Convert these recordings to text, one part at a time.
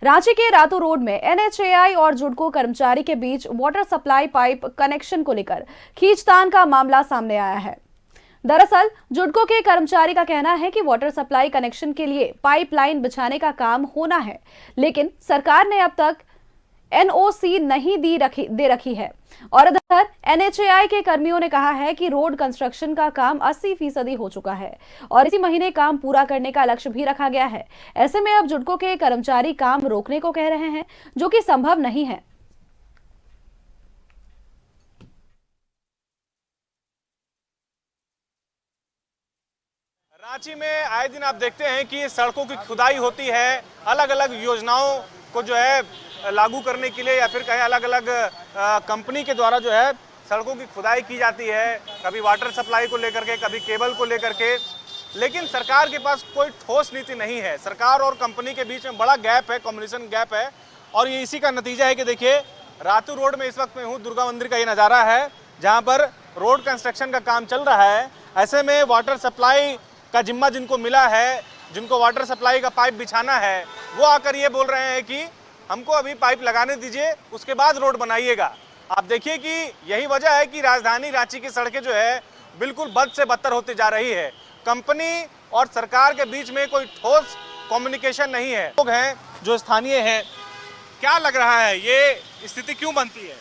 रांची के रातू रोड में एनएचएआई और जुडको कर्मचारी के बीच वाटर सप्लाई पाइप कनेक्शन को लेकर खींचतान का मामला सामने आया है। दरअसल जुडको के कर्मचारी का कहना है कि वाटर सप्लाई कनेक्शन के लिए पाइपलाइन बिछाने का काम होना है, लेकिन सरकार ने अब तक एनओसी नहीं दे रखी है। और इधर एनएचएआई के कर्मियों ने कहा है कि रोड कंस्ट्रक्शन का काम 80% हो चुका है और इसी महीने काम पूरा करने का लक्ष्य भी रखा गया है। ऐसे में अब जुडको के कर्मचारी काम रोकने को कह रहे हैं, जो कि संभव नहीं है। रांची में आए दिन आप देखते हैं कि सड़कों की खुदाई होती है, अलग अलग योजनाओं को जो है लागू करने के लिए या फिर कहीं अलग अलग कंपनी के द्वारा जो है सड़कों की खुदाई की जाती है, कभी वाटर सप्लाई को लेकर के, कभी केबल को लेकर के। लेकिन सरकार के पास कोई ठोस नीति नहीं है। सरकार और कंपनी के बीच में बड़ा गैप है, कम्युनिकेशन गैप है। और ये इसी का नतीजा है कि देखिए रातू रोड में इस वक्त मैं हूँ, दुर्गा मंदिर का ये नज़ारा है जहाँ पर रोड कंस्ट्रक्शन का काम चल रहा है। ऐसे में वाटर सप्लाई का जिम्मा जिनको मिला है, जिनको वाटर सप्लाई का पाइप बिछाना है, वो आकर ये बोल रहे हैं कि हमको अभी पाइप लगाने दीजिए, उसके बाद रोड बनाइएगा। आप देखिए कि यही वजह है कि राजधानी रांची की सड़कें जो है बिल्कुल बद से बदतर होती जा रही है। कंपनी और सरकार के बीच में कोई ठोस कम्युनिकेशन नहीं है। लोग हैं जो स्थानीय हैं, क्या लग रहा है ये स्थिति क्यों बनती है?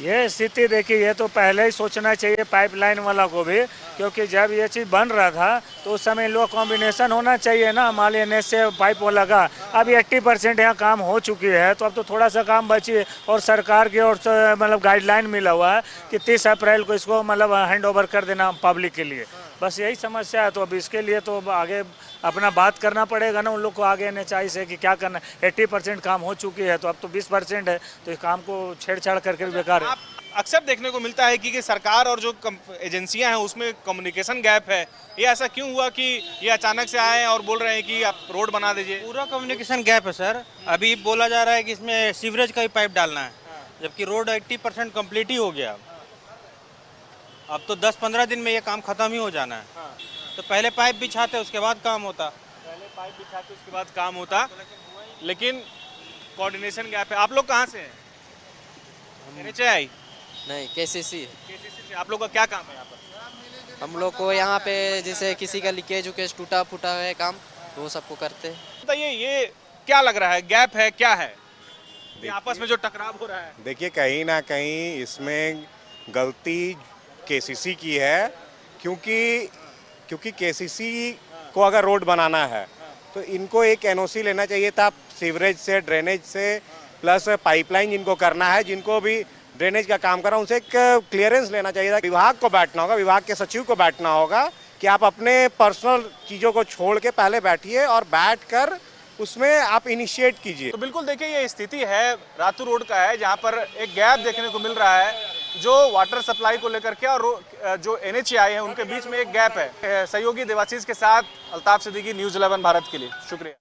ये स्थिति देखिए, ये तो पहले ही सोचना चाहिए पाइपलाइन वाला को भी, क्योंकि जब ये चीज़ बन रहा था तो उस समय लोग कॉम्बिनेशन होना चाहिए ना, मान लीजिए से पाइप वो लगा। अब 80% यहाँ काम हो चुकी है, तो अब तो थोड़ा सा काम बची है और सरकार की ओर से मतलब गाइडलाइन मिला हुआ है कि 30 अप्रैल को इसको मतलब हैंड ओवर कर देना पब्लिक के लिए। बस यही समस्या है। तो अब इसके लिए तो आगे अपना बात करना पड़ेगा ना उन लोग को आगे एनएचएआई से कि क्या करना है। 80% काम हो चुकी है, तो अब तो 20% है, तो इस काम को छेड़छाड़ करके बेकार है। अक्सर देखने को मिलता है कि सरकार और जो एजेंसियां हैं उसमें कम्युनिकेशन गैप है। ये ऐसा क्यों हुआ कि ये अचानक से आए और बोल रहे हैं कि आप रोड बना दीजिए? पूरा कम्युनिकेशन गैप है सर। अभी बोला जा रहा है कि इसमें सीवरेज का ही पाइप डालना है, जबकि रोड 80% कम्प्लीट ही हो गया। अब तो 10-15 दिन में ये काम खत्म ही हो जाना है। तो पहले पाइप बिछाते उसके बाद काम होता। लेकिन कोऑर्डिनेशन गैप है। आप लोग कहाँ से हैं? एनएचएआई? नहीं, केसीसी। से आप लोग का क्या काम है यहाँ पर? हम लोग को यहाँ पे जैसे किसी का लीकेज उकेज टूटा फूटा है काम, तो वो सबको करते हैं। बताइए ये क्या लग रहा है, गैप है, क्या है ये आपस में जो टकराव हो रहा है? देखिए कहीं ना कहीं इसमें गलती केसीसी की है, क्योंकि केसीसी को अगर रोड बनाना है तो इनको एक एनओसी लेना चाहिए था, सीवरेज से, ड्रेनेज से, प्लस पाइपलाइन जिनको करना है, जिनको भी ड्रेनेज का काम कर रहा है, उनसे एक क्लियरेंस लेना चाहिए था। विभाग को बैठना होगा, विभाग के सचिव को बैठना होगा कि आप अपने पर्सनल चीज़ों को छोड़ के पहले बैठिए और बैठकर उसमें आप इनिशिएट कीजिए। तो बिल्कुल देखिए ये स्थिति है रातू रोड का है, जहाँ पर एक गैप देखने को मिल रहा है जो वाटर सप्लाई को लेकर के और जो एनएचएआई है उनके बीच में एक गैप है। सहयोगी देवाशीष के साथ अल्ताफ सिद्दीकी, न्यूज़ 11 भारत के लिए। शुक्रिया।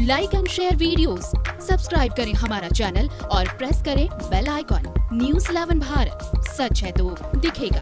Like and share videos, subscribe करें हमारा चैनल और प्रेस करें बेल आइकॉन। न्यूज़ 11 भारत, सच है तो दिखेगा।